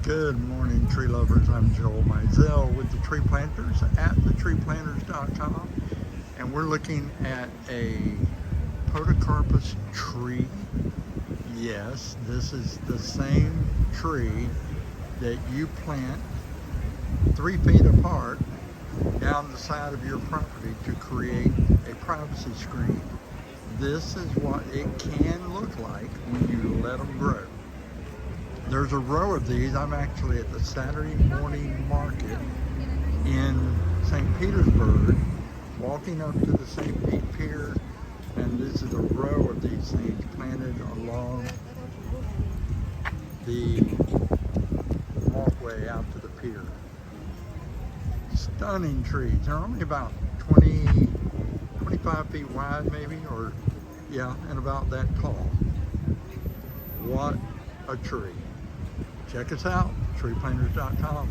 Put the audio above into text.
Good morning, tree lovers. I'm Joel Mizell with the Tree Planters at thetreeplanters.com, and we're looking at a Podocarpus tree. Yes, this is the same tree that you plant 3 feet apart down the side of your property to create a privacy screen. This is what it can look like when you let them grow. There's a row of these. I'm actually at the Saturday morning market in St. Petersburg, walking up to the St. Pete Pier, and this is a row of these things planted along the walkway out to the pier. Stunning trees. They're only about 25 feet wide maybe, or yeah, and about that tall. What a tree. Check us out, treeplanters.com.